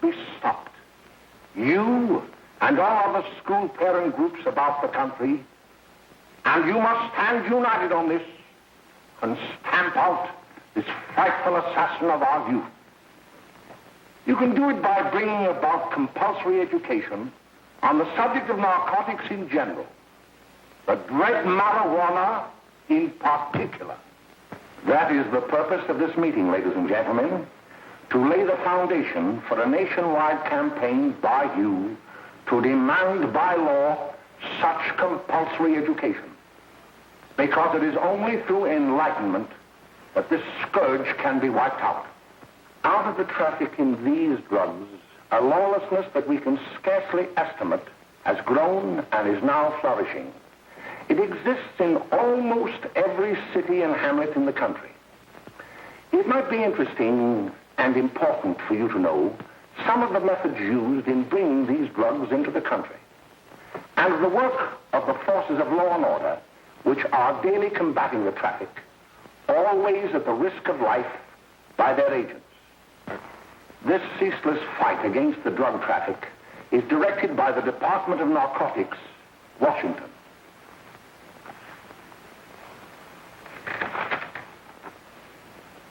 be stopped. You and all other school parent groups about the country, and you must stand united on this and stamp out this frightful assassin of our youth. You can do it by bringing about compulsory education on the subject of narcotics in general, the dread marijuana in particular. That is the purpose of this meeting, ladies and gentlemen, to lay the foundation for a nationwide campaign by you to demand by law such compulsory education. Because it is only through enlightenment that this scourge can be wiped out. Out of the traffic in these drugs, a lawlessness that we can scarcely estimate has grown and is now flourishing. It exists in almost every city and hamlet in the country. It might be interesting and important for you to know some of the methods used in bringing these drugs into the country, and the work of the forces of law and order, which are daily combating the traffic, always at the risk of life, by their agents. This ceaseless fight against the drug traffic is directed by the Department of Narcotics, Washington.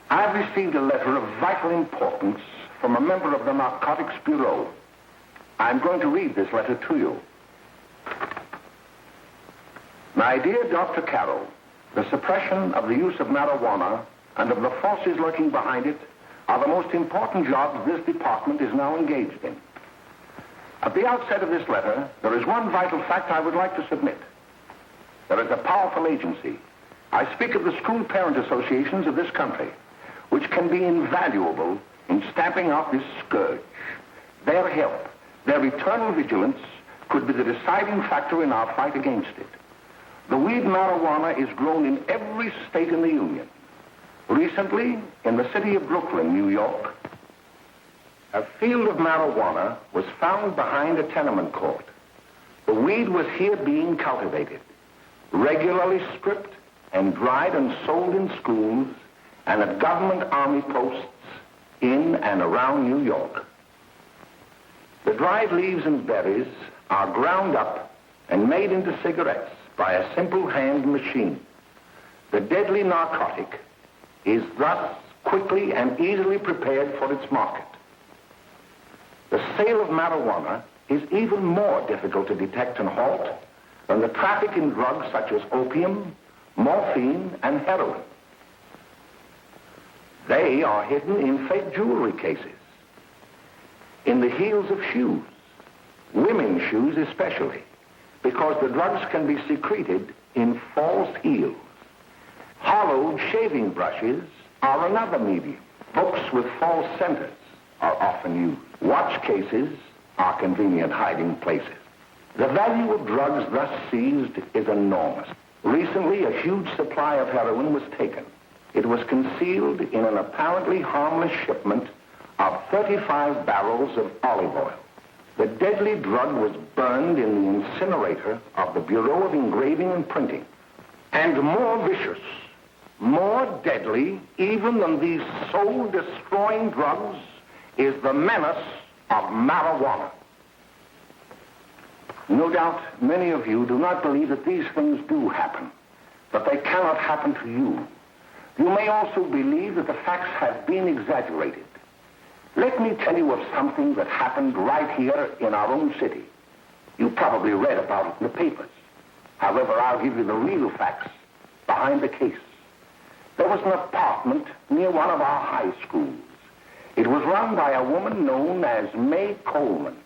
I've received a letter of vital importance from a member of the Narcotics Bureau. I'm going to read this letter to you. My dear Dr. Carroll, the suppression of the use of marijuana and of the forces lurking behind it are the most important jobs this department is now engaged in. At the outset of this letter, there is one vital fact I would like to submit. There is a powerful agency. I speak of the school parent associations of this country, which can be invaluable in stamping out this scourge. Their help, their eternal vigilance, could be the deciding factor in our fight against it. The weed marijuana is grown in every state in the Union. Recently, in the city of Brooklyn, New York, a field of marijuana was found behind a tenement court. The weed was here being cultivated, regularly stripped and dried and sold in schools and at government army posts in and around New York. The dried leaves and berries are ground up and made into cigarettes by a simple hand machine. The deadly narcotic is thus quickly and easily prepared for its market. The sale of marijuana is even more difficult to detect and halt than the traffic in drugs such as opium, morphine, and heroin. They are hidden in fake jewelry cases, in the heels of shoes, women's shoes especially, because the drugs can be secreted in false heels. Hollowed shaving brushes are another medium. Books with false centers are often used. Watch cases are convenient hiding places. The value of drugs thus seized is enormous. Recently, a huge supply of heroin was taken. It was concealed in an apparently harmless shipment of 35 barrels of olive oil. The deadly drug was burned in the incinerator of the Bureau of Engraving and Printing. And more vicious, more deadly, even than these soul-destroying drugs, is the menace of marijuana. No doubt many of you do not believe that these things do happen, but they cannot happen to you. You may also believe that the facts have been exaggerated. Let me tell you of something that happened right here in our own city. You probably read about it in the papers. However, I'll give you the real facts behind the case. There was an apartment near one of our high schools. It was run by a woman known as May Coleman.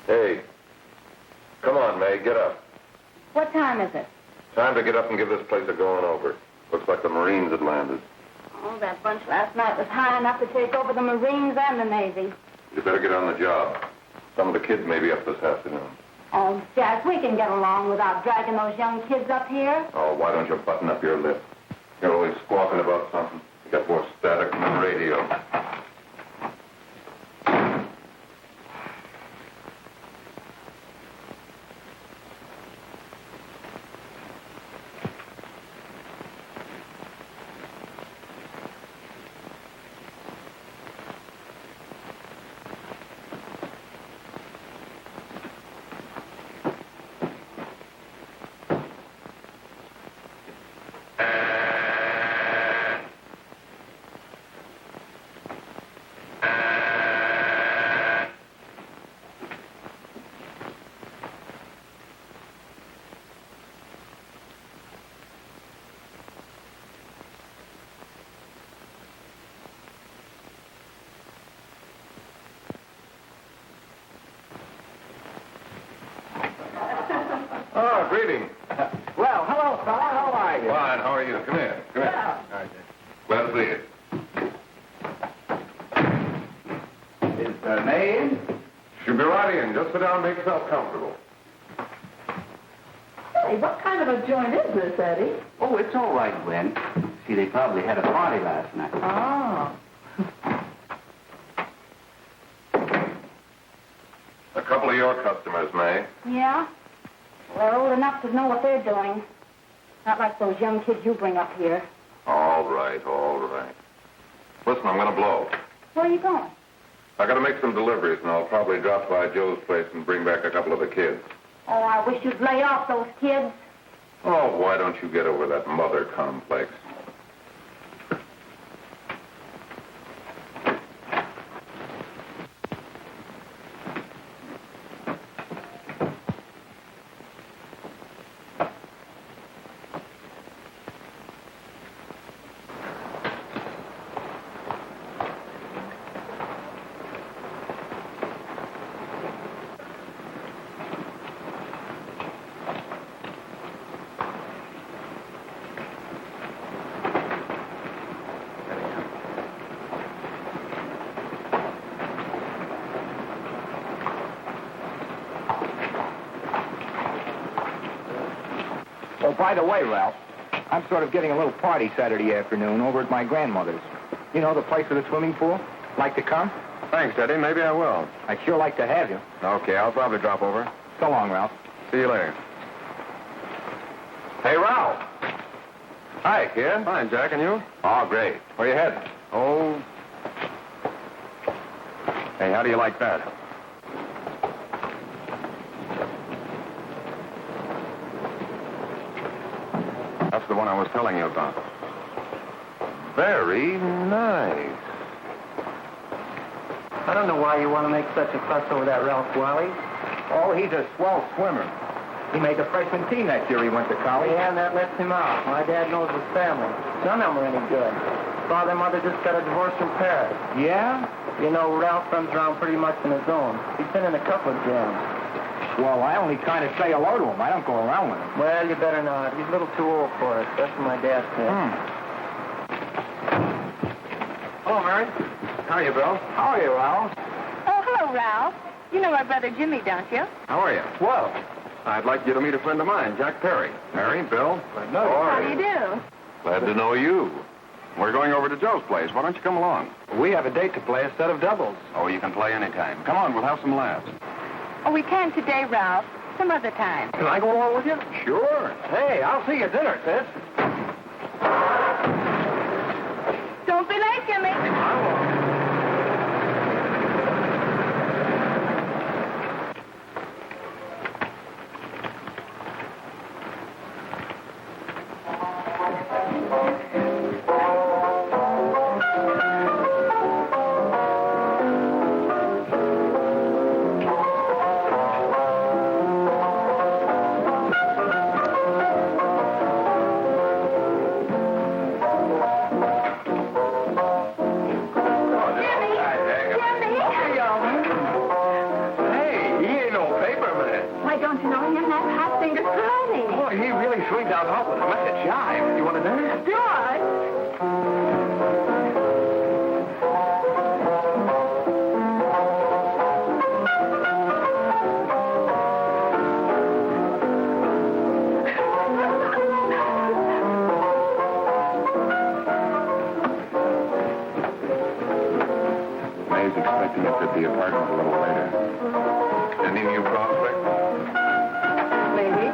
Hey, come on, May, get up. What time is it? Time to get up and give this place a going over. Looks like the Marines had landed. Oh, that bunch last night was high enough to take over the Marines and the Navy. You better get on the job. Some of the kids may be up this afternoon. Oh, Jack, we can get along without dragging those young kids up here. Oh, why don't you button up your lip? You're always squawking about something. You got more static than the radio. Oh, greetings. Well, hello, fella. How are you? Fine, how are you? Come here. Come here. Yeah. Glad to see you. Is the name? Should be right in. Just sit down and make yourself comfortable. Hey, what kind of a joint is this, Eddie? Oh, it's all right, Gwen. See, they probably had a party last night. Oh. A couple of your customers, May. Yeah? They're old enough to know what they're doing. Not like those young kids you bring up here. All right, all right. Listen, I'm going to blow. Where are you going? I got to make some deliveries, and I'll probably drop by Joe's place and bring back a couple of the kids. Oh, I wish you'd lay off those kids. Oh, why don't you get over that mother complex? Oh, by the way, Ralph, I'm sort of getting a little party Saturday afternoon over at my grandmother's. You know, the place with the swimming pool? Like to come? Thanks, Eddie. Maybe I will. I'd sure like to have you. Okay, I'll probably drop over. So long, Ralph. See you later. Hey, Ralph. Hi, kid. Fine, Jack, and you? Oh, great. Where you heading? Oh. Hey, how do you like that? That's the one I was telling you about. Very nice. I don't know why you want to make such a fuss over that Ralph Wally. Oh, he's a swell swimmer. He made the freshman team that year he went to college. Yeah, and that lets him out. My dad knows his family. None of them are any good. Father and mother just got a divorce from Paris. Yeah? You know, Ralph runs around pretty much on his own. He's been in a couple of jams. Well, I only kind of say hello to him. I don't go around with him. Well, you better not. He's a little too old for it. That's what my dad said. Hello, Mary. How are you, Bill? How are you, Ralph? Oh, hello, Ralph. You know my brother Jimmy, don't you? How are you? Well, I'd like you to meet a friend of mine, Jack Perry. Mary, Bill. How do you do? Glad to know you. We're going over to Joe's place. Why don't you come along? we have a date to play, a set of doubles. Oh, you can play anytime. Come on, we'll have some laughs. Oh, we can today, Ralph. Some other time. Can I go along with you? Sure. Hey, I'll see you at dinner, sis. Don't be late, Jimmy. I won't. I'd like to get to the apartment a little later. Any new prospects? Maybe.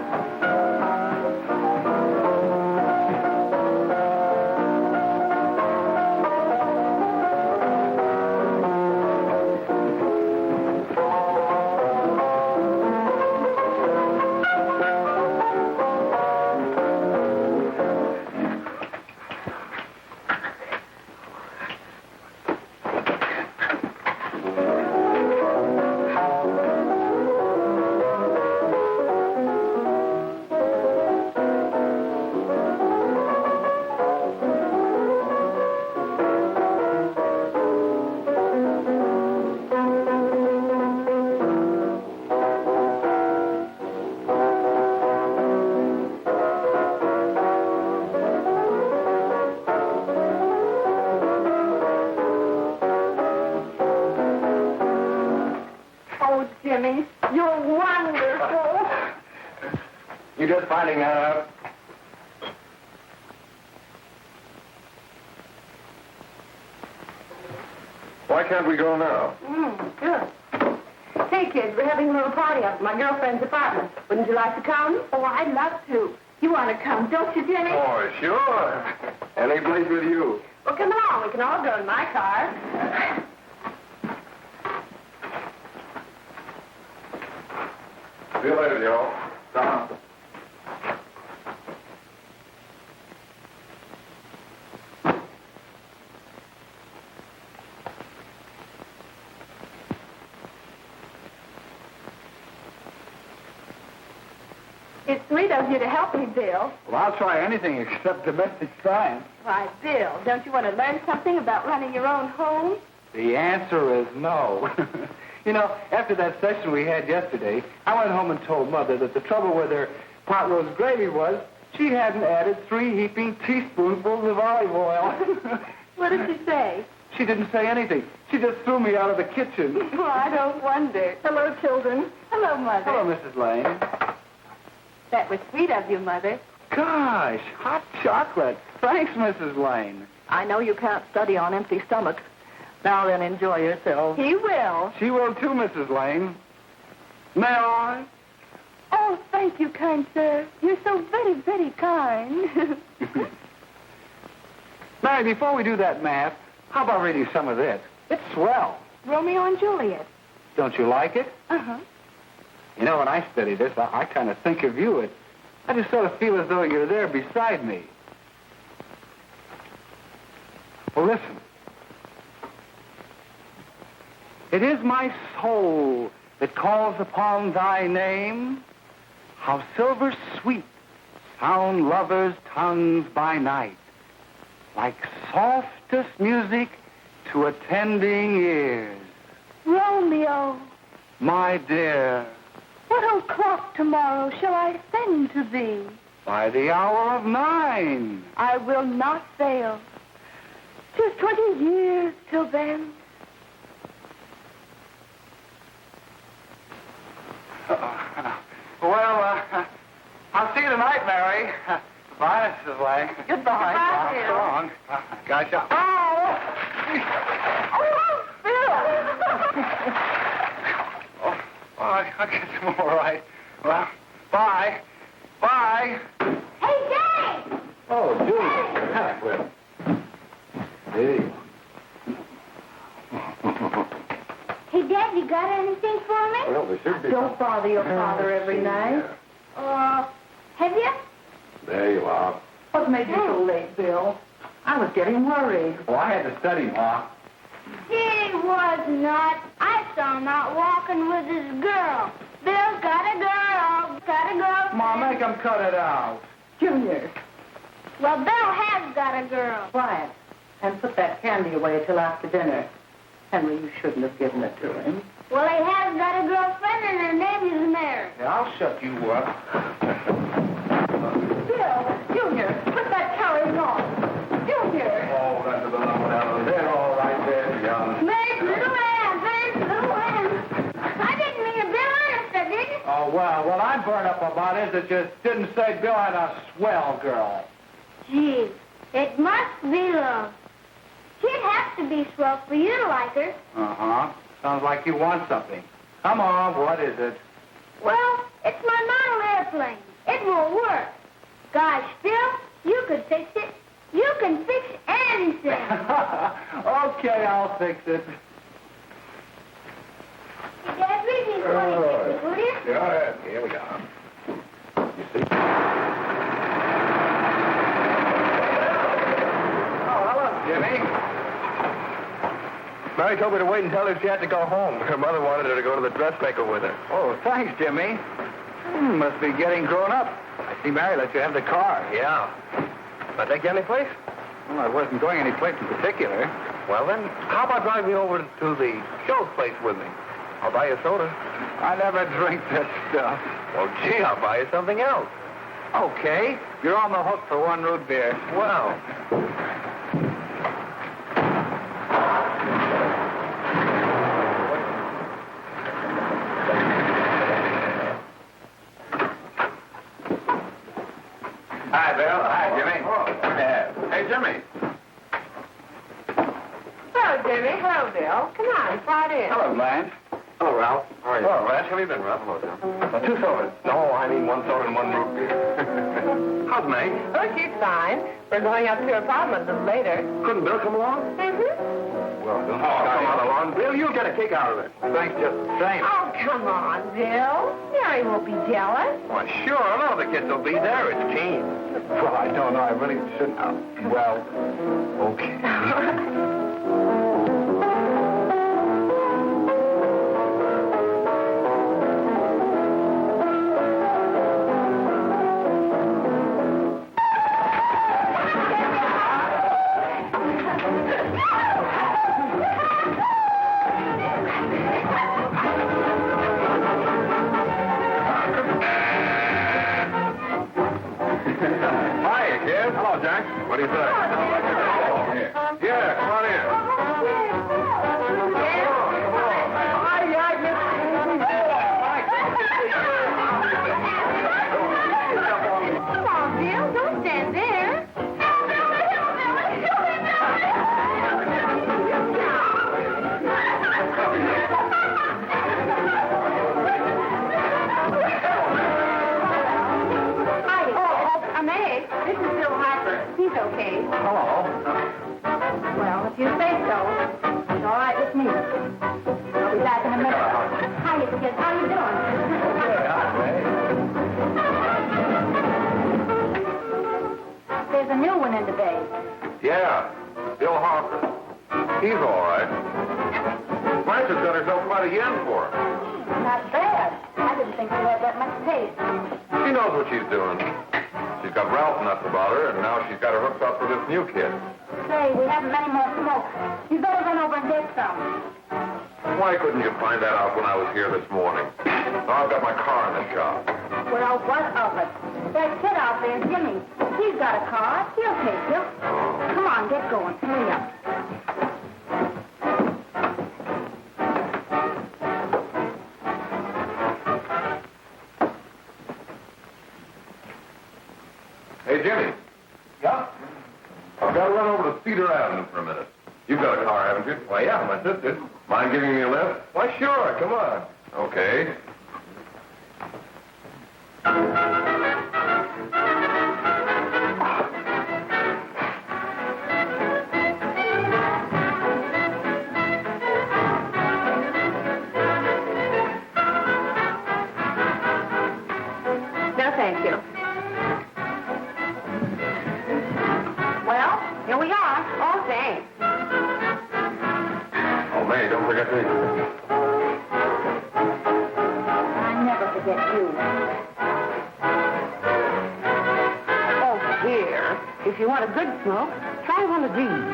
Jimmy, you're wonderful. You just finding that out? Why can't we go now? Good. Hey, kids, we're having a little party up at my girlfriend's apartment. Wouldn't you like to come? Oh, I'd love to. You want to come, don't you, Jimmy? Oh, sure. Any place with you. Well, come along. We can all go in my car. See you later, y'all. Tom. It's sweet of you to help me, Bill. Well, I'll try anything except domestic science. Why, Bill, don't you want to learn something about running your own home? The answer is no. You know, after that session we had yesterday, I went home and told Mother that the trouble with her pot roast gravy was she hadn't added 3 heaping teaspoonfuls of olive oil. What did she say? She didn't say anything. She just threw me out of the kitchen. Well, I don't wonder. Hello, children. Hello, Mother. Hello, Mrs. Lane. That was sweet of you, Mother. Gosh, hot chocolate. Thanks, Mrs. Lane. I know you can't study on empty stomachs. Now then, enjoy yourself. He will. She will too, Mrs. Lane. May I? Oh, thank you, kind sir. You're so very, very kind. Mary, before we do that math, how about reading some of this? It's swell. Romeo and Juliet. Don't you like it? Uh-huh. You know, when I study this, I kind of think of you. I just sort of feel as though you're there beside me. Well, listen. It is my soul that calls upon thy name. How silver sweet sound lovers' tongues by night, like softest music to attending ears. Romeo, My dear, what o'clock tomorrow shall I send to thee? by the hour of 9. I will not fail. 'Tis 20 years till then. Well, I'll see you tonight, Mary. Goodbye, Mrs. Lane. Goodbye. So Bill. long. Gosh, oh! Oh, Bill! Oh, I guess I'm all right. Well, bye. Bye. Hey, Jay! Oh, Julie. Hey. Hey, Dad, you got anything for me? Well, there should be. Don't bother your father every night. Have you? There you are. What made you so late, Bill? I was getting worried. Well, I had to study, Ma. He was not. I saw him out walking with his girl. Bill's got a girl. Got a girl. Ma, make him cut it out. Junior, Well, Bill has got a girl. quiet. And put that candy away till after dinner. Henry, you shouldn't have given it to him. Well, he has got a girlfriend, and her name is Mary. Yeah, I'll shut you up. Bill, Junior, put that carrying on. Junior. Oh, that's about enough. They're all right there, young. Mary's little Ann. Mary's little Ann. I didn't mean to Bill honest, I didn't. Oh, well, what I'm burned up about is that you didn't say Bill had a swell girl. Gee, it must be love. She'd have has to be swell for you to like her. Uh-huh. Sounds like you want something. Come on, what is it? Well, it's my model airplane. It won't work. Gosh, Phil, you could fix it. You can fix anything. Okay, I'll fix it. Dad, read me 26, will you? Yeah, here we are. You see? Oh, hello, Jimmy. Mary told me to wait and tell her she had to go home. Her mother wanted her to go to the dressmaker with her. Oh, thanks, Jimmy. Must be getting grown up. I see Mary let you have the car. Yeah. Can I take you any place? Well, I wasn't going any place in particular. Well, then, how about driving me over to the show place with me? I'll buy you a soda. I never drink that stuff. Well, gee, I'll buy you something else. Okay. You're on the hook for one root beer. Well. Hi, Bill. Hi, Jimmy. Hey, Jimmy. Hello, Jimmy. Hello, Bill. Come on, slide in. Hello, Blanche. Hello, Ralph. How are you? Hello, Ralph. How have you been, Ralph? Hello, Jim. 2 sodas. No, I mean 1 soda and 1 root beer. How's May? Oh, she's fine. We're going up to her apartment a little later. Couldn't Bill come along? Mm-hmm. Well, don't Come on along. Bill, you'll get a kick out of it. Thanks just the same. Oh, come on, Bill. Mary won't be jealous. Why, sure. All the kids will be there. It's team. Well, I don't know. I really shouldn't. Well, okay. Hiya, kid. Hello, Jack. What do you say? Yeah, come on in. Come on, Bill. Don't stand there. I'm Meg. This is Bill Harper. He's okay. Hello. Well, if you say so, it's all right with me. I'll be back in a minute. Hiya, kids. How you doing? There's a new one in the bay. Yeah, Bill Harper. He's all right. Blanche has got herself quite a yen for her. Not bad. I didn't think she had that much taste. She knows what she's doing. She's got Ralph nuts about her, and now she's got her hooked up for this new kid. Say, we haven't many more smoke. You better run over and get some. Why couldn't you find that out when I was here this morning? Now I've got my car in the shop. Well, what of it? That kid out there, Jimmy. He's got a car. He'll take you. Come on, get going. Hurry up. Hey, Jimmy. Yeah? I've got to run over to Cedar Avenue for a minute. You've got a car, haven't you? Why, yeah, my sister. Mind giving me a lift? Why, sure. Come on. Okay. No, thank you. Well, here we are. Oh, thanks. Oh, May, don't forget me. I never forget you. Oh, here. If you want a good smoke, try one of these.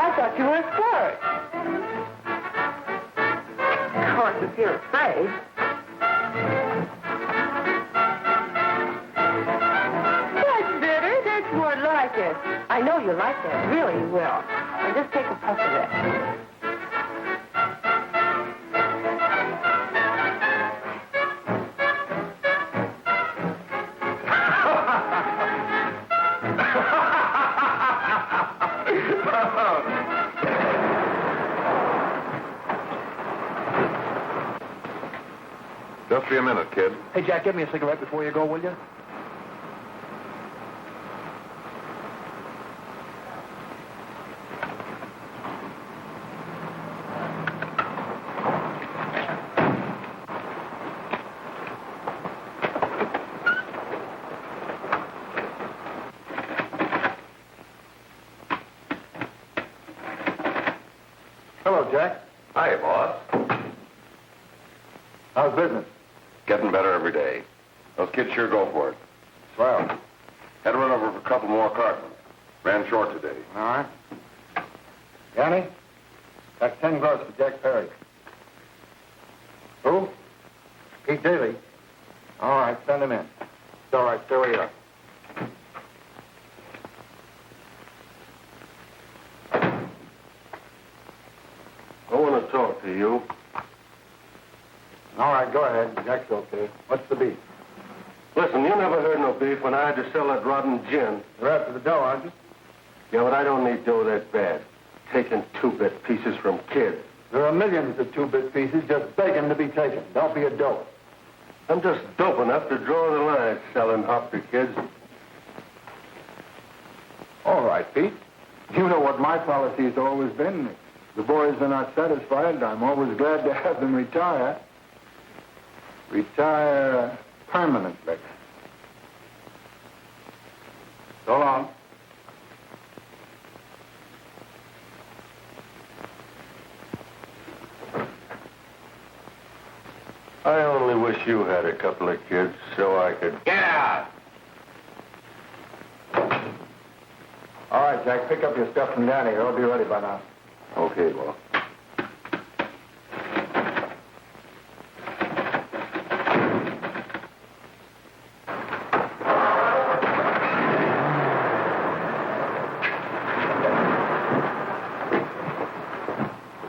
I thought you were a flirt. Of course, if you're afraid. That's better. That's more like Yes, I know you like that. Really, you will. And just take a puff of that. Just be a minute, kid. Hey, Jack, give me a cigarette before you go, will you? Hello, Jack. Hi, boss. How's business? Getting better every day. Those kids sure go for it. Swell. Had to run over for a couple more cartons. Ran short today. All right. Yanni, that's 10 gross for Jack Perry. Who? Pete Daly. All right, send him in. It's all right, stay where you are. I want to talk to you. All right, go ahead. Jack's okay. What's the beef? Listen, you never heard no beef when I had to sell that rotten gin. You're after the dough, aren't you? Yeah, but I don't need dough that bad. Taking two-bit pieces from kids. There are millions of two-bit pieces just begging to be taken. Don't be a dope. I'm just dope enough to draw the line selling hop to kids. All right, Pete. You know what my policy has always been. If the boys are not satisfied, I'm always glad to have them retire. Retire permanently. So long. I only wish you had a couple of kids so I could... Get out! All right, Jack, pick up your stuff from Danny. It'll be ready by now. Okay, well.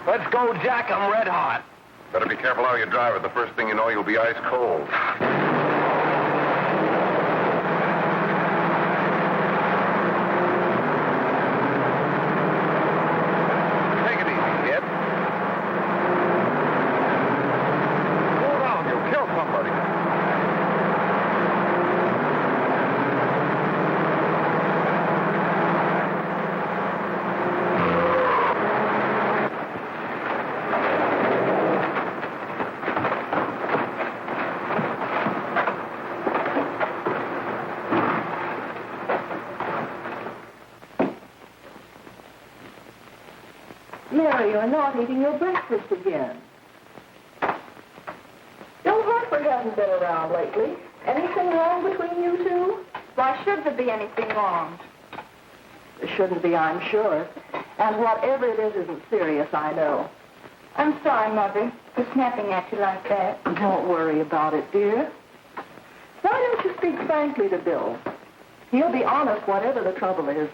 Let's go, Jack. I'm red hot. Better be careful how you drive it. The first thing you know, you'll be ice cold. Take it easy, kid. Slow down. You'll kill somebody. Mary, you're not eating your breakfast again. Bill Hartford hasn't been around lately. Anything wrong between you two? Why should there be anything wrong? There shouldn't be, I'm sure. And whatever it is isn't serious, I know. I'm sorry, Mother, for snapping at you like that. Don't worry about it, dear. Why don't you speak frankly to Bill? He'll be honest whatever the trouble is.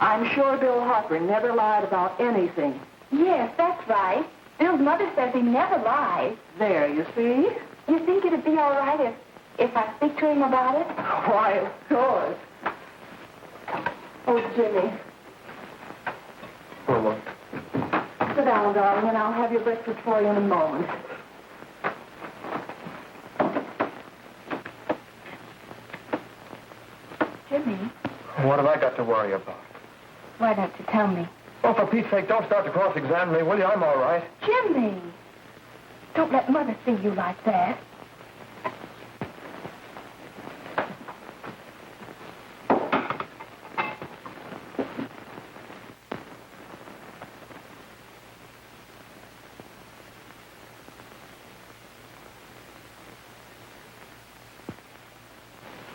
I'm sure Bill Hartford never lied about anything. Yes, that's right. Bill's mother says he never lies. There, you see? You think it'd be all right if I speak to him about it? Why, of course. Oh, Jimmy. Oh, Sit down, darling, and I'll have your breakfast for you in a moment. Jimmy, what have I got to worry about? why don't you tell me? Oh, for Pete's sake, don't start to cross-examine me, will you? I'm all right. Jimmy! Don't let Mother see you like that.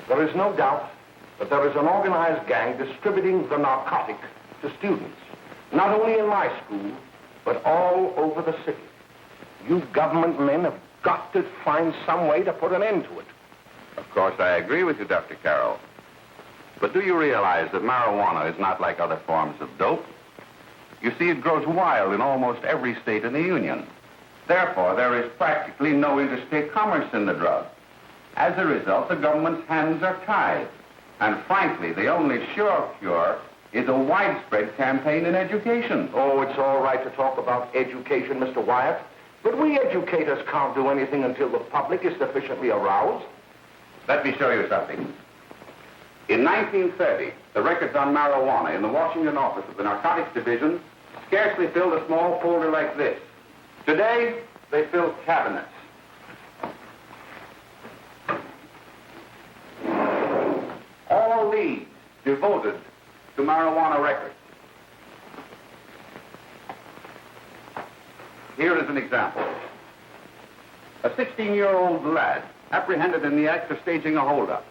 There is no doubt that there is an organized gang distributing the narcotic to students, not only in my school, but all over the city. You government men have got to find some way to put an end to it. Of course, I agree with you, Dr. Carroll. But But do you realize that marijuana is not like other forms of dope? You see, it grows wild in almost every state in the Union. Therefore, there is practically no interstate commerce in the drug. As a result, the government's hands are tied. And frankly, the only sure cure is a widespread campaign in education. Oh, it's all right to talk about education, Mr. Wyatt. But we educators can't do anything until the public is sufficiently aroused. Let me show you something. In 1930, the records on marijuana in the Washington office of the Narcotics Division scarcely filled a small folder like this. Today, they fill cabinets. All these devoted to marijuana records. Here is an example. A 16-year-old lad apprehended in the act of staging a holdup.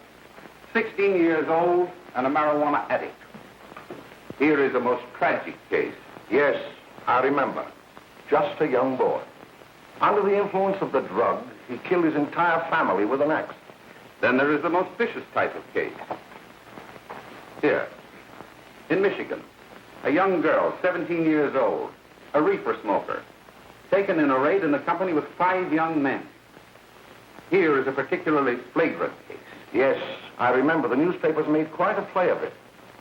16 years old and a marijuana addict. Here is a most tragic case. Yes, I remember. Just a young boy. Under the influence of the drug, he killed his entire family with an axe. Then there is the most vicious type of case. Here, in Michigan, a young girl, 17 years old, a reefer smoker, taken in a raid in the company with 5 young men. Here is a particularly flagrant case. Yes, I remember. The newspapers made quite a play of it.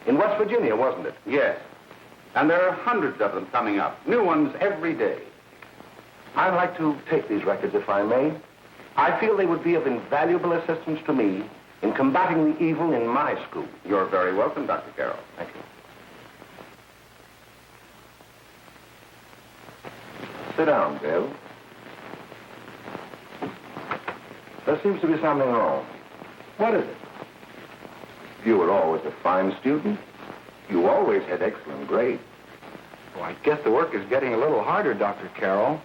In West Virginia, wasn't it? Yes. And there are hundreds of them coming up, new ones every day. I'd like to take these records, if I may. I feel they would be of invaluable assistance to me in combating the evil in my school. You're very welcome, Dr. Carroll. Thank you. Sit down, Bill. There seems to be something wrong. What is it? You were always a fine student. You always had excellent grades. Well, I guess the work is getting a little harder, Dr. Carroll.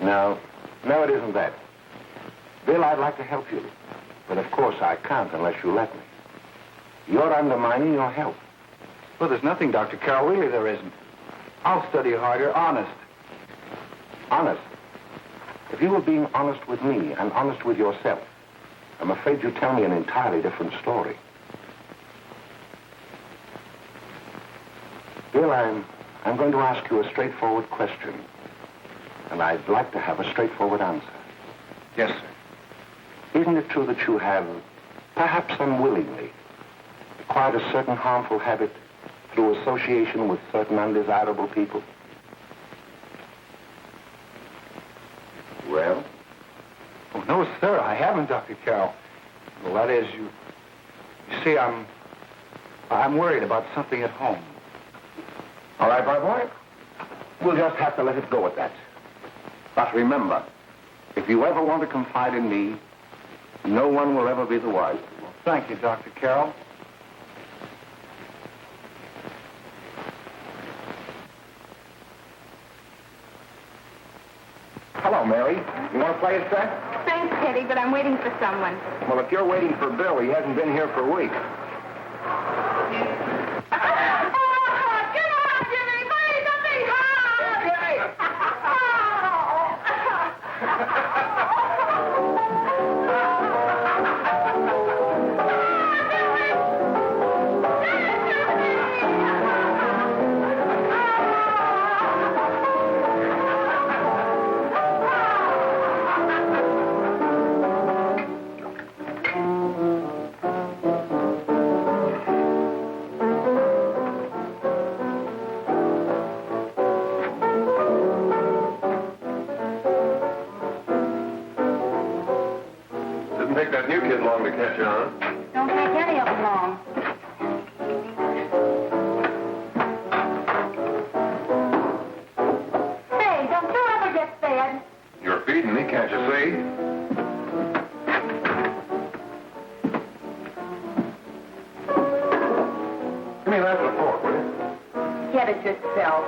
No, it isn't that. Bill, I'd like to help you. But of course I can't unless you let me. You're undermining your health. Well, there's nothing, Dr. Carroll. Really, there isn't. I'll study harder, honest. Honest? If you were being honest with me and honest with yourself, I'm afraid you'd tell me an entirely different story. Bill, I'm going to ask you a straightforward question. And I'd like to have a straightforward answer. Yes, sir. Isn't it true that you have, perhaps unwillingly, acquired a certain harmful habit through association with certain undesirable people? Well? Oh, no, sir, I haven't, Dr. Carroll. Well, that is, you see, I'm worried about something at home. All right, my boy. We'll just have to let it go at that. But remember, if you ever want to confide in me, no one will ever be the wiser. Well, thank you, Dr. Carroll. Hello, Mary. You want to play a set? Thanks, Teddy, but I'm waiting for someone. Well, if you're waiting for Bill, he hasn't been here for weeks. Didn't take that new kid long to catch on. Don't take any of them long. Hey, don't you ever get fed? You're feeding me, can't you see? Give me that and a fork, will you? Get it yourself.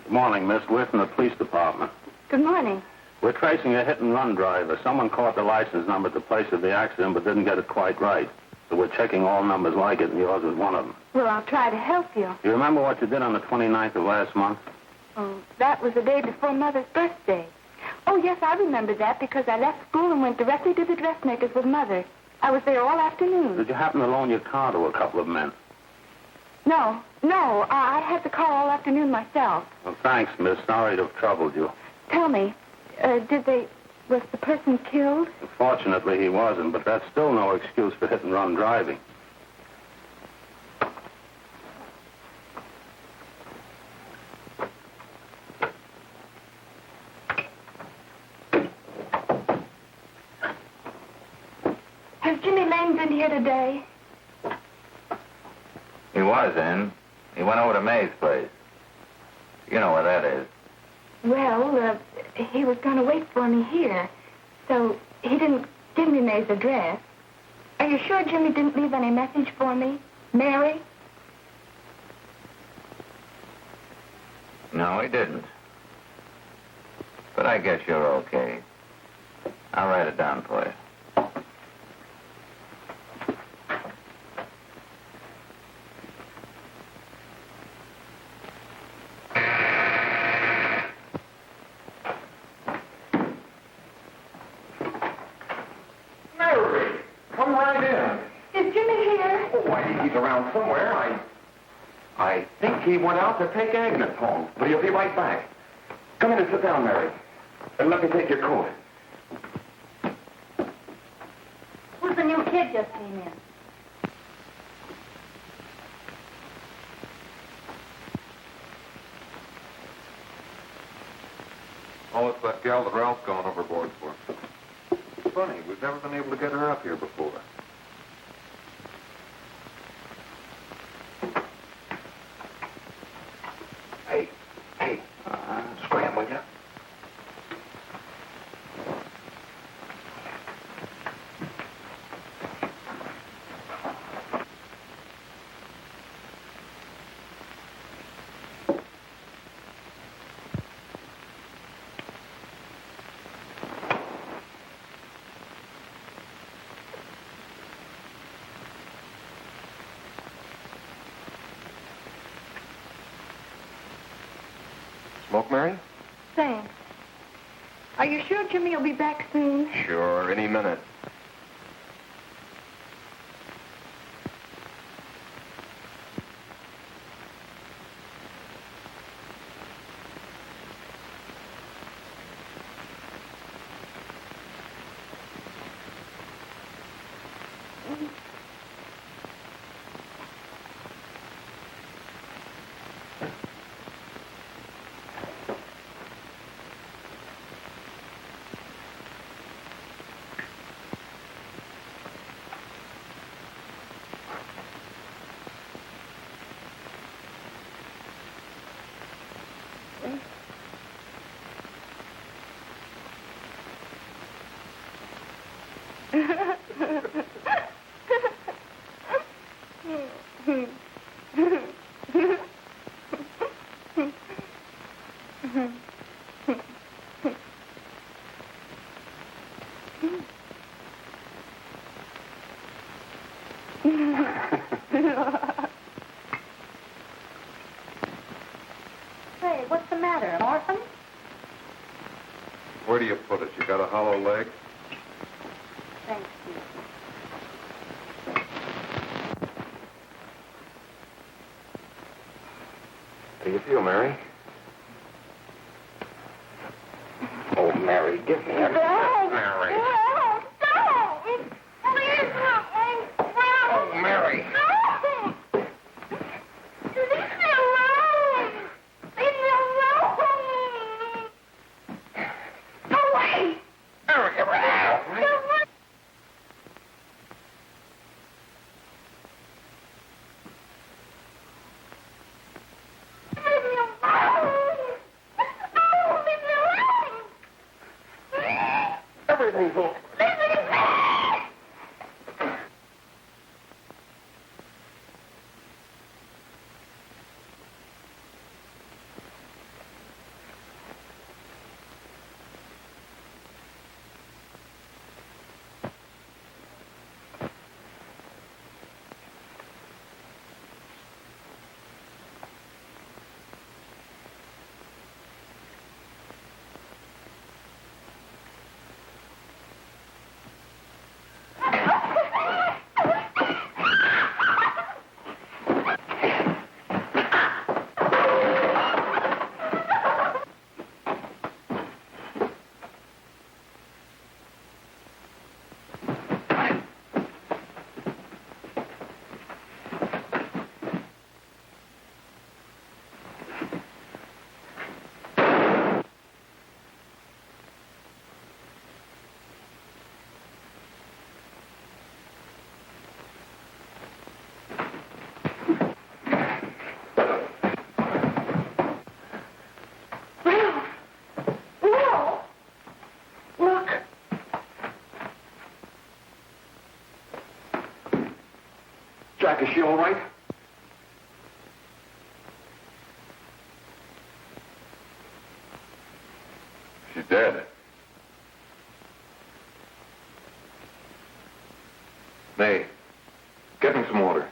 Good morning, Miss. We're from the police department. Good morning. We're tracing a hit-and-run driver. Someone caught the license number at the place of the accident but didn't get it quite right. So we're checking all numbers like it, and yours is one of them. Well, I'll try to help you. You remember what you did on the 29th of last month? Oh, that was the day before Mother's birthday. Oh, yes, I remember that because I left school and went directly to the dressmaker's with Mother. I was there all afternoon. Did you happen to loan your car to a couple of men? No, I had the car all afternoon myself. Well, thanks, miss. Sorry to have troubled you. Tell me, was the person killed? Fortunately, he wasn't, but that's still no excuse for hit-and-run driving. Has Jimmy Lane been here today? He was in. He went over to May's place. You know where that is. Well, he was going to wait for me here, so he didn't give me May's address. Are you sure Jimmy didn't leave any message for me? Mary? No, he didn't. But I guess you're okay. I'll write it down for you. Around somewhere. I think he went out to take Agnes home, but he'll be right back. Come in and sit down, Mary. And let me take your coat. Who's the new kid just came in? Oh, it's that gal that Ralph's gone overboard for. Funny, we've never been able to get her up here before. Scram, will you? Smoke, Mary? Thanks. Are you sure Jimmy will be back soon? Sure, any minute. Say, what's the matter? An orphan? Where do you put it? You got a hollow leg? Thanks, Steve. do you feel, Mary? Oh, Mary, give me a... Mary. Oh, Mary. Everything's all... Jack, is she all right? She's dead. May, get me some water.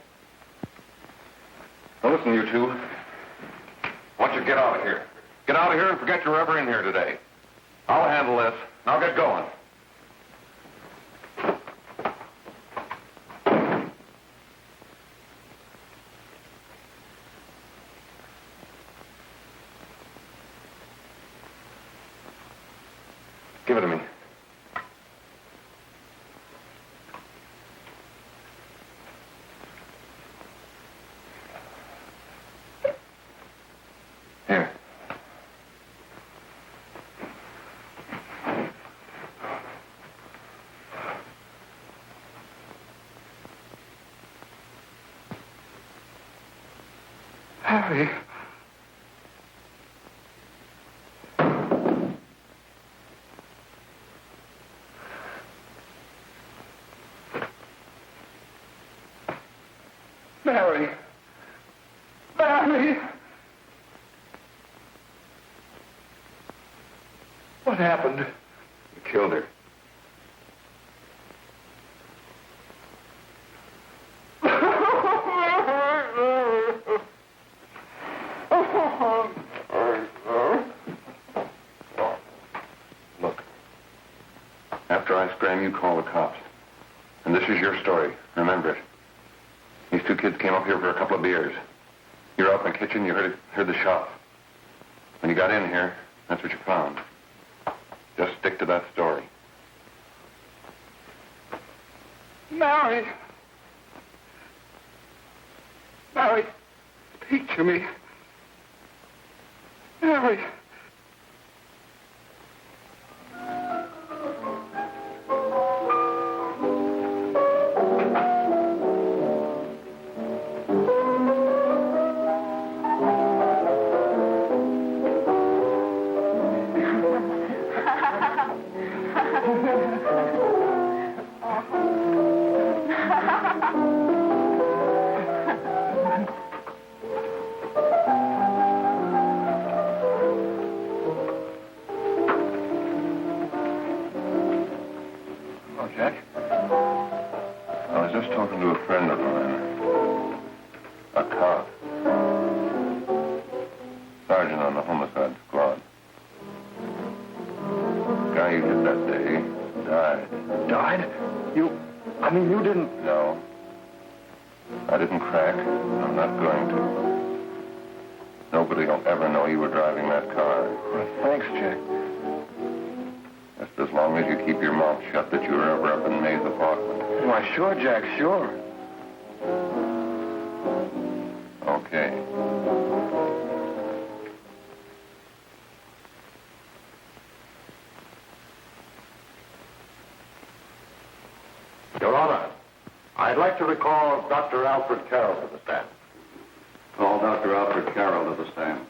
Now listen, you two. I want you to get out of here. Get out of here and forget you're ever in here today. I'll handle this. Now get going. Give it to me. Here. Harry. Mary. Mary. What happened? You killed her. Look. After I scram, you call the cops. And this is your story. Remember it. These two kids came up here for a couple of beers. You were out in the kitchen, you heard the shot. When you got in here, that's what you found. Just stick to that story. Mary! Mary, speak to me. Mary! Talking to a friend of mine. A cop. Sergeant on the homicide squad. The guy you hit that day died. Died? You didn't... No. I didn't crack. I'm not going to. Nobody will ever know you were driving that car. Well, thanks, Jack. Just as long as you keep your mouth shut that you were ever up in May's apartment. Why, sure, Jack, sure. Okay. Your Honor, I'd like to recall Dr. Alfred Carroll to the stand. Call Dr. Alfred Carroll to the stand.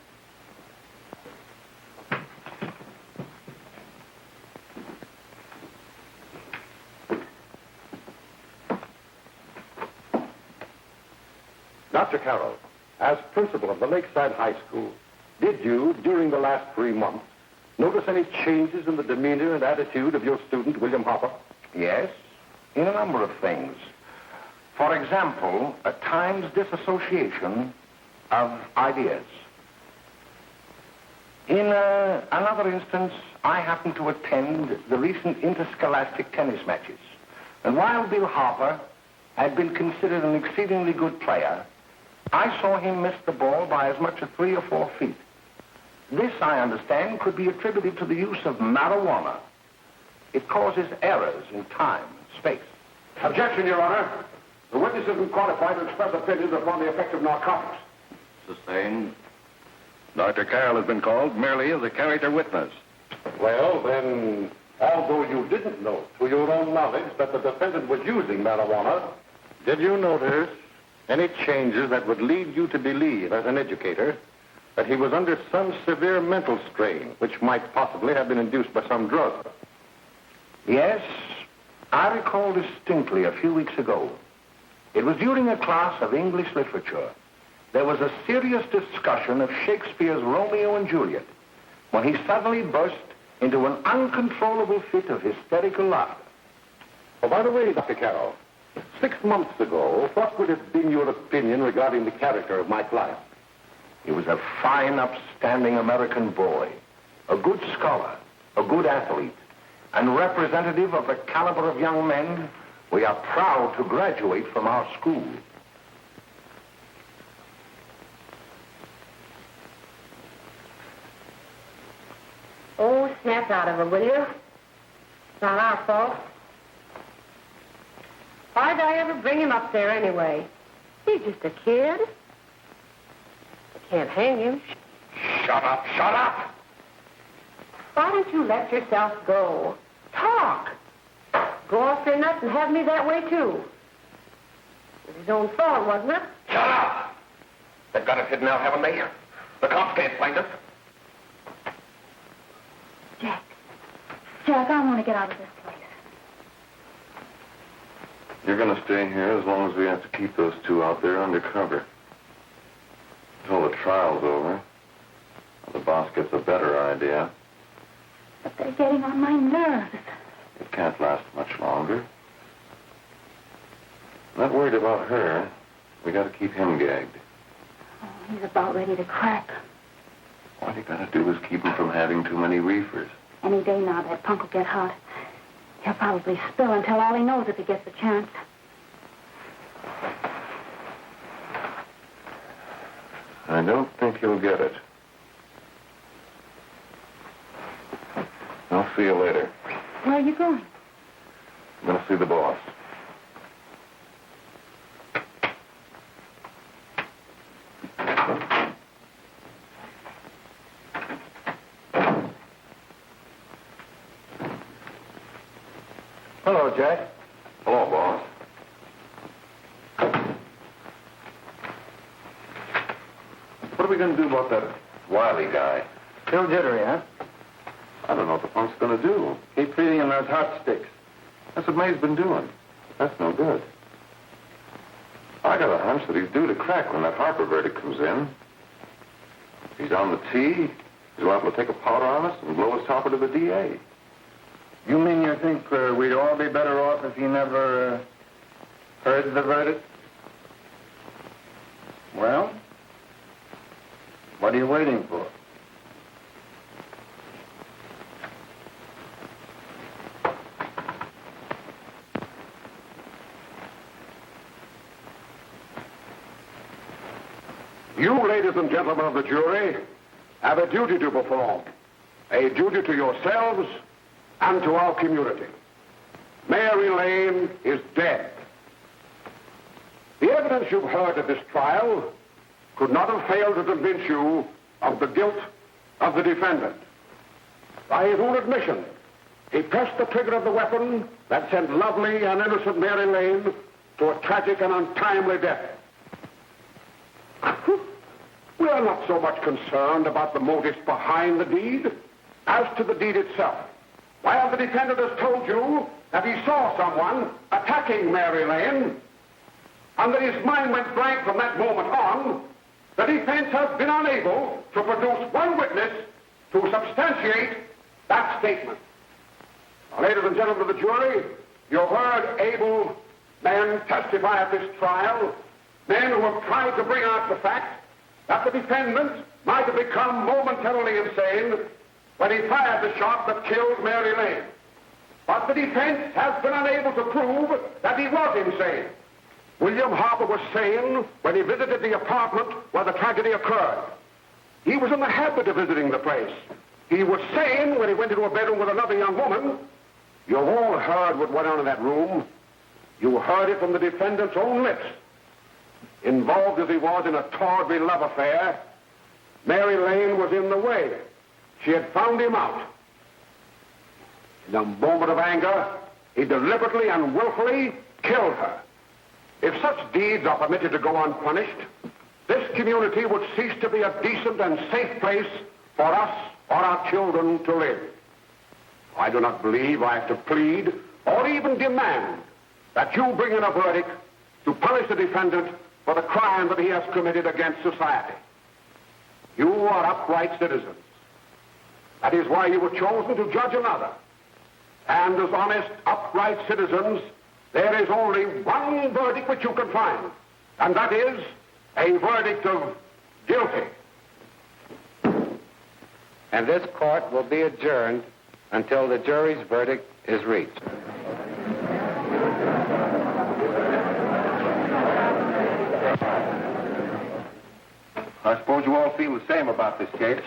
Dr. Carroll, as principal of the Lakeside High School, did you, during the last 3 months, notice any changes in the demeanor and attitude of your student, William Hopper? Yes, in a number of things. For example, at times disassociation of ideas. In another instance, I happened to attend the recent interscholastic tennis matches. And while Bill Harper had been considered an exceedingly good player, I saw him miss the ball by as much as 3 or 4 feet. This, I understand, could be attributed to the use of marijuana. It causes errors in time and space. Objection, Your Honor. The witness isn't qualified to express opinions upon the effect of narcotics. Sustained. Dr. Carroll has been called merely as a character witness. Well, then, although you didn't know to your own knowledge that the defendant was using marijuana, did you notice any changes that would lead you to believe, as an educator, that he was under some severe mental strain, which might possibly have been induced by some drug? Yes, I recall distinctly a few weeks ago. It was during a class of English literature. There was a serious discussion of Shakespeare's Romeo and Juliet when he suddenly burst into an uncontrollable fit of hysterical laughter. Oh, by the way, Dr. Carroll, 6 months ago, what would have been your opinion regarding the character of my client? He was a fine, upstanding American boy, a good scholar, a good athlete, and representative of the caliber of young men we are proud to graduate from our school. Oh, snap out of it, will you? It's not our fault. Why'd I ever bring him up there anyway? He's just a kid. I can't hang him. Shut up, shut up! Why don't you let yourself go? Talk. Go off your nuts and have me that way, too. It was his own fault, wasn't it? Shut up! They've got it hidden now, haven't they? The cops can't find us. Jack, I want to get out of this place. You're going to stay here as long as we have to keep those two out there undercover. Until the trial's over. The boss gets a better idea. But they're getting on my nerves. It can't last much longer. Not worried about her. We got to keep him gagged. Oh, he's about ready to crack. All you got to do is keep him from having too many reefers. Any day now, that punk will get hot. He'll probably spill and tell all he knows if he gets the chance. I don't think he'll get it. I'll see you later. Where are you going? I'm going to see the boss. Hello, Jack. Hello, boss. What are we going to do about that Wiley guy? Still jittery, huh? I don't know what the punk's going to do. Keep feeding him those hot sticks. That's what May's been doing. That's no good. I got a hunch that he's due to crack when that Harper verdict comes in. If he's on the tee, he's liable to take a powder on us and blow his topper to the DA. You mean you think we'd all be better off if he never heard the verdict? Well, what are you waiting for? You, ladies ladies and gentlemen of the jury, have a duty to perform. A duty to yourselves and to our community. Mary Lane is dead. The evidence you've heard at this trial could not have failed to convince you of the guilt of the defendant. By his own admission, he pressed the trigger of the weapon that sent lovely and innocent Mary Lane to a tragic and untimely death. We are not so much concerned about the motives behind the deed as to the deed itself. While the defendant has told you that he saw someone attacking Mary Lane, and that his mind went blank from that moment on, the defense has been unable to produce one witness to substantiate that statement. Now, ladies and gentlemen of the jury, you've heard able men testify at this trial, men who have tried to bring out the fact that the defendant might have become momentarily insane when he fired the shot that killed Mary Lane. But the defense has been unable to prove that he was insane. William Harper was sane when he visited the apartment where the tragedy occurred. He was in the habit of visiting the place. He was sane when he went into a bedroom with another young woman. You've all heard what went on in that room. You heard it from the defendant's own lips. Involved as he was in a tawdry love affair, Mary Lane was in the way. She had found him out. In a moment of anger, he deliberately and willfully killed her. If such deeds are permitted to go unpunished, this community would cease to be a decent and safe place for us or our children to live. I do not believe I have to plead or even demand that you bring in a verdict to punish the defendant for the crime that he has committed against society. You are upright citizens. That is why you were chosen to judge another. And as honest, upright citizens, there is only one verdict which you can find, and that is a verdict of guilty. And this court will be adjourned until the jury's verdict is reached. I suppose you all feel the same about this case.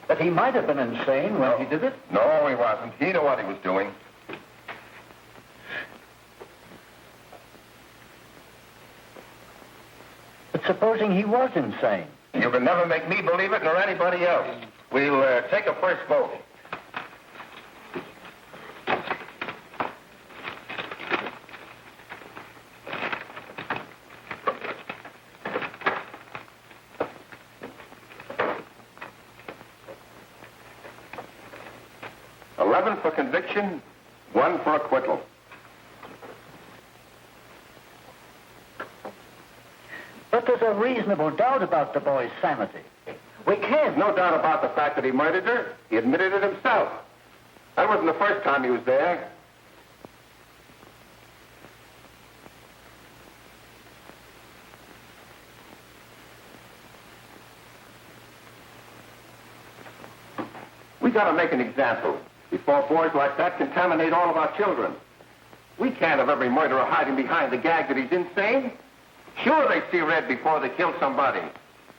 But he might have been insane when he did it. No, he wasn't. He knew what he was doing. But supposing he was insane? You can never make me believe it nor anybody else. We'll take a first vote. For conviction, 1 for acquittal. But there's a reasonable doubt about the boy's sanity. We can't. No doubt about the fact that he murdered her. He admitted it himself. That wasn't the first time he was there. We gotta make an example before boys like that contaminate all of our children. We can't have every murderer hiding behind the gag that he's insane. Sure, they see red before they kill somebody.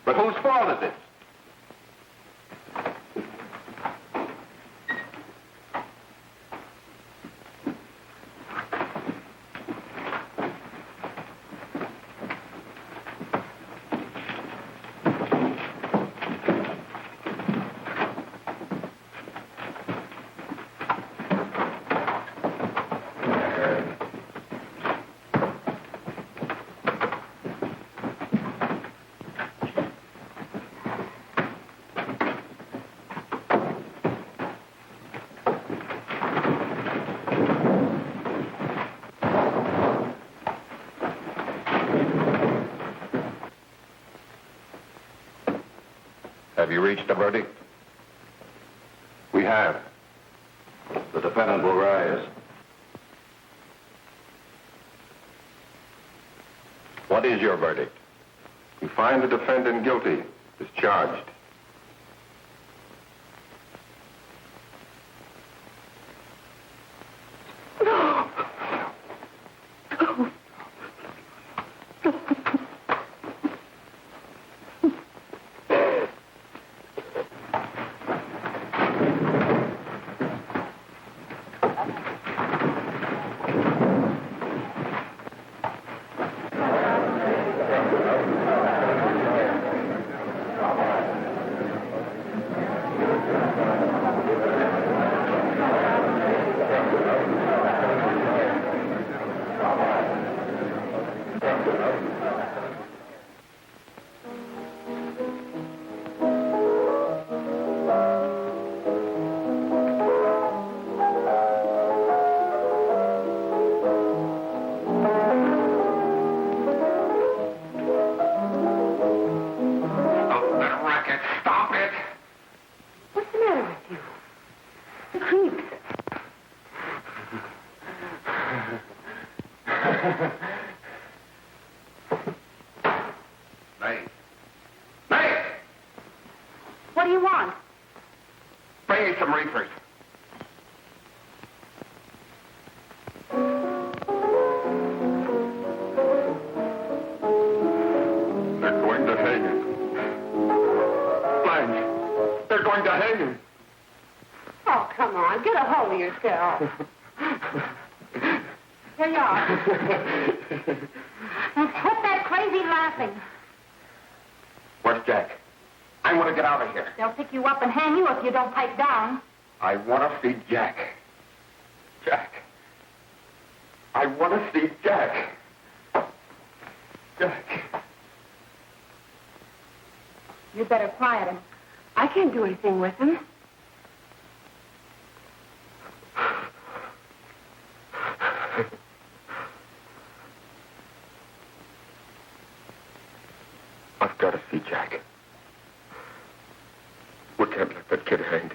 But whose fault is it? Have you reached a verdict? We have. The defendant will rise. What is your verdict? We find the defendant guilty, discharged. reefers. They're going to hang him. Blanche, they're going to hang him. Oh, come on. Get a hold of yourself. Here you are. Now, quit that crazy laughing. Where's Jack? I want to get out of here. They'll pick you up and hang you if you don't pipe down. I want to see Jack. Jack. I want to see Jack. Jack. You better quiet him. I can't do anything with him. I've got to see Jack. We can't let that kid hang.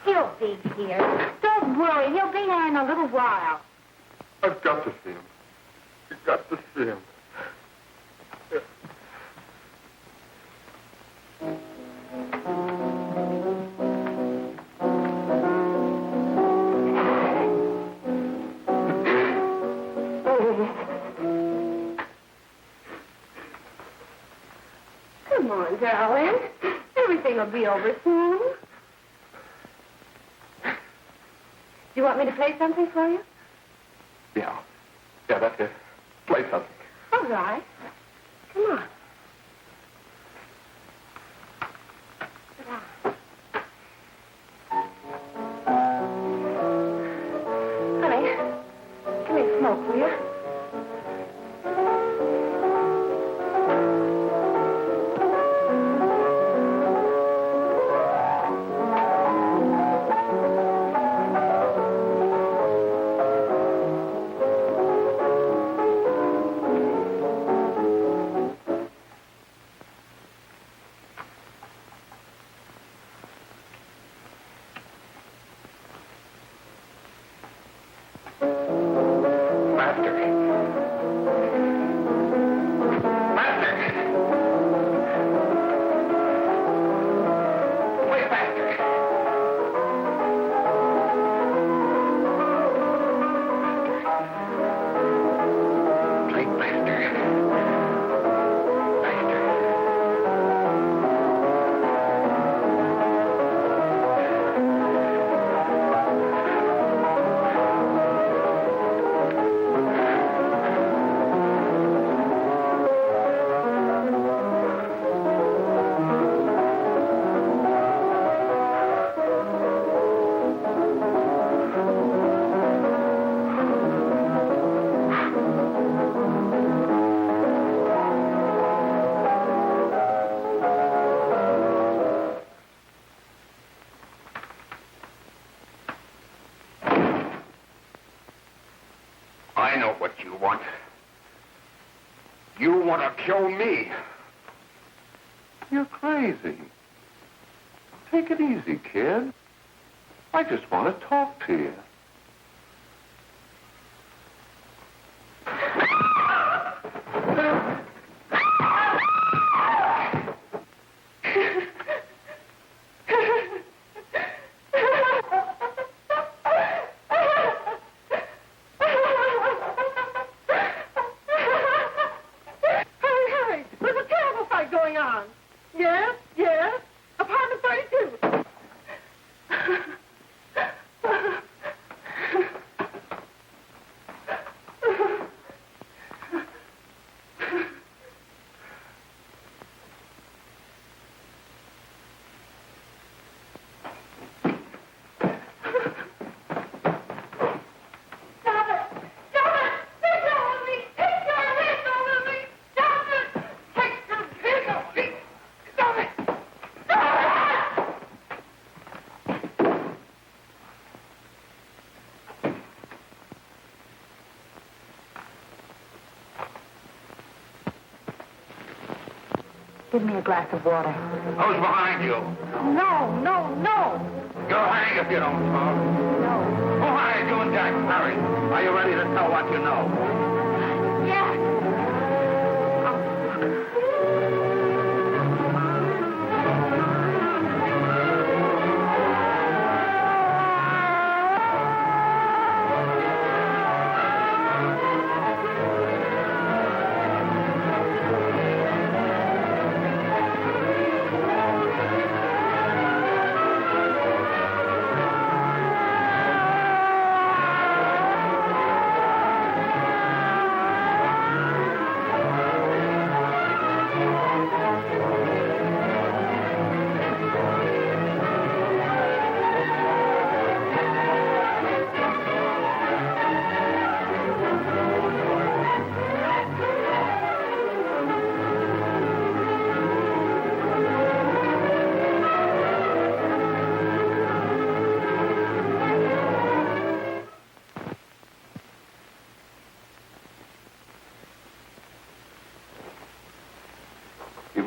He'll be here. Don't worry. He'll be here in a little while. I've got to see him. You've got to see him. Come on, darling. Everything will be over soon. Do you want me to play something for you? Yeah, that's it. Play something. All right. Come on. Sit down. Honey, give me a smoke, will you? I know what you want. You want to kill me. You're crazy. Take it easy, kid. I just want to talk to you. Give me a glass of water. Who's behind you? No, no, no. You'll hang if you don't talk. No. Who hired you and Jack Perry? Are you ready to tell what you know? Yes.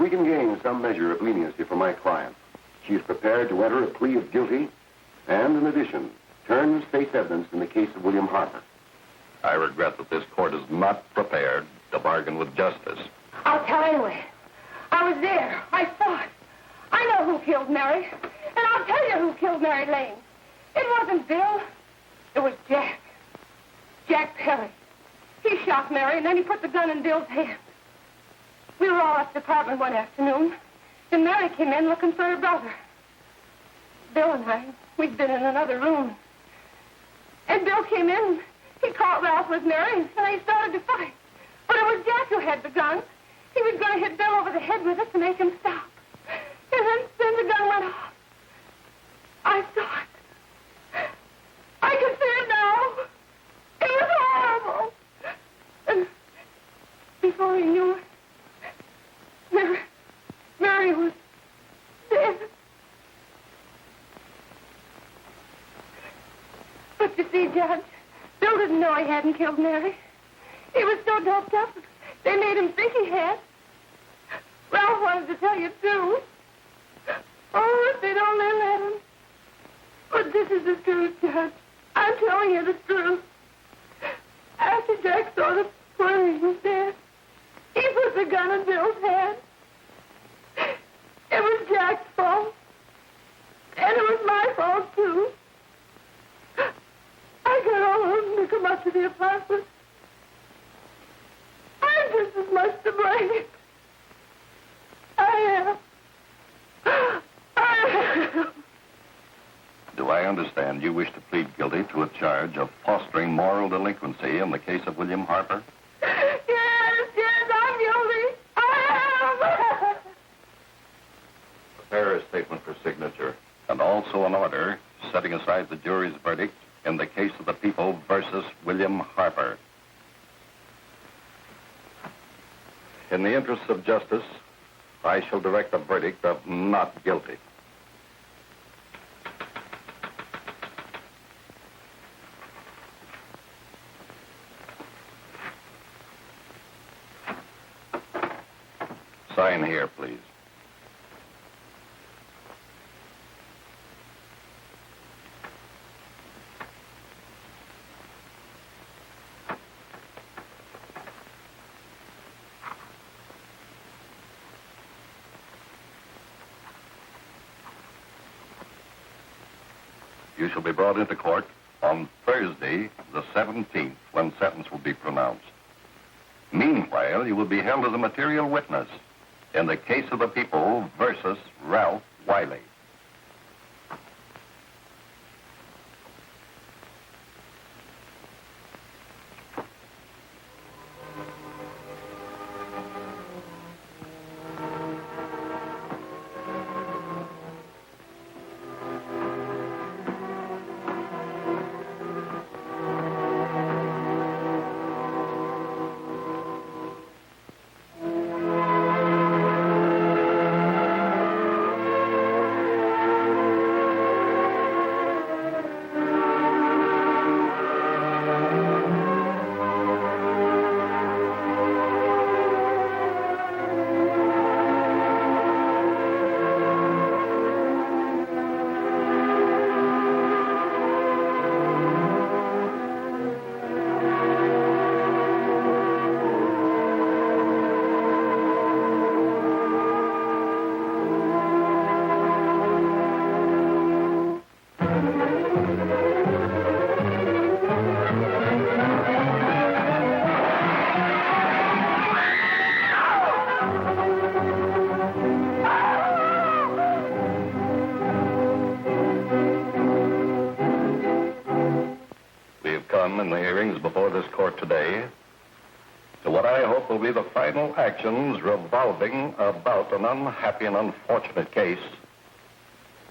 we can gain some measure of leniency for my client, she is prepared to enter a plea of guilty and, in addition, turn state's evidence in the case of William Harper. I regret that this court is not prepared to bargain with justice. I'll tell anyway. I was there. I saw it. I know who killed Mary. And I'll tell you who killed Mary Lane. It wasn't Bill. It was Jack. Jack Perry. He shot Mary, and then he put the gun in Bill's hand. We were all at the apartment one afternoon, and Mary came in looking for her brother. Bill and I, we'd been in another room. And Bill came in, he caught Ralph with Mary, and they started to fight. But it was Jack who had the gun. He was going to hit Bill over the head with it to make him stop. And then the gun went off. I saw it. I can see it now. It was horrible. And before he knew it, Mary was dead. But you see, Judge, Bill didn't know he hadn't killed Mary. He was so doped up, they made him think he had. Ralph wanted to tell you, too. Oh, if they'd only let him. But this is the truth, Judge. I'm telling you the truth. After Jack saw the poor he was dead, he put the gun in Bill's hand. It was Jack's fault. And it was my fault, too. I got all of them to come up to the apartment. I'm just as much to blame. I am. Do I understand you wish to plead guilty to a charge of fostering moral delinquency in the case of William Harper? Yes, I'm guilty. I am. Prepare a statement for signature, and also an order setting aside the jury's verdict in the case of the people versus William Harper. In the interests of justice, I shall direct a verdict of not guilty. Sign here, please. You shall be brought into court on Thursday, the 17th, when sentence will be pronounced. Meanwhile, you will be held as a material witness in the case of the people versus Ralph Wiley. In the hearings before this court today to what I hope will be the final actions revolving about an unhappy and unfortunate case,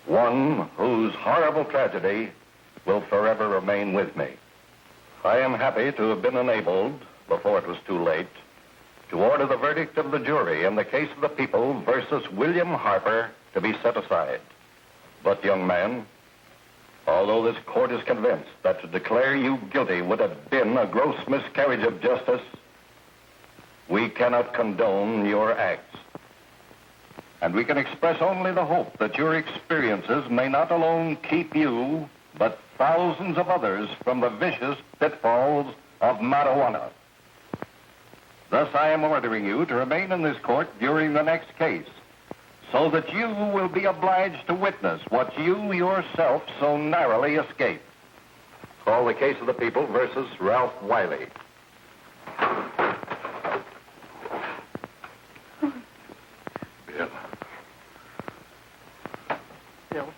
one whose horrible tragedy will forever remain with me. I am happy to have been enabled, before it was too late, to order the verdict of the jury in the case of the people versus William Harper to be set aside. But, young man, although this court is convinced that to declare you guilty would have been a gross miscarriage of justice, we cannot condone your acts. And we can express only the hope that your experiences may not alone keep you, but thousands of others from the vicious pitfalls of marijuana. Thus, I am ordering you to remain in this court during the next case, so that you will be obliged to witness what you yourself so narrowly escaped. Call the case of the people versus Ralph Wiley. Bill. Bill.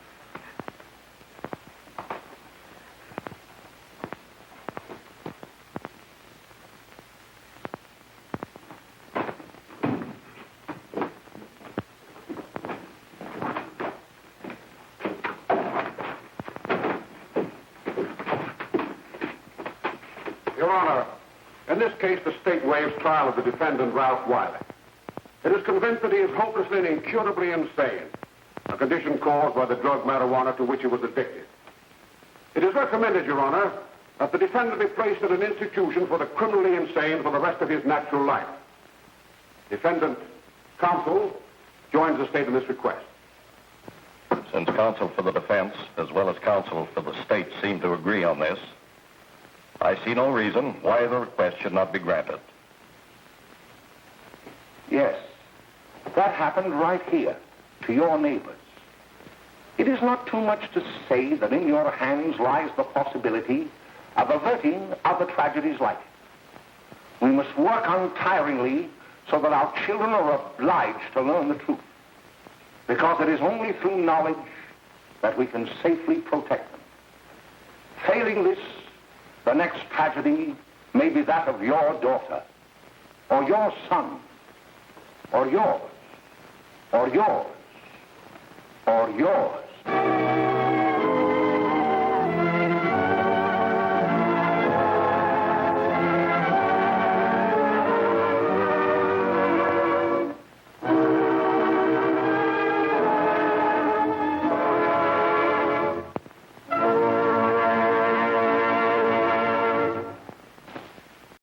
Your Honor, in this case, the state waives trial of the defendant, Ralph Wiley. It is convinced that he is hopelessly and incurably insane, a condition caused by the drug marijuana to which he was addicted. It is recommended, Your Honor, that the defendant be placed in an institution for the criminally insane for the rest of his natural life. Defendant, counsel, joins the state in this request. Since counsel for the defense, as well as counsel for the state, seem to agree on this, I see no reason why the request should not be granted. Yes, that happened right here, to your neighbors. It is not too much to say that in your hands lies the possibility of averting other tragedies like it. We must work untiringly so that our children are obliged to learn the truth, because it is only through knowledge that we can safely protect them. Failing this, the next tragedy may be that of your daughter, or your son, or yours, or yours, or yours.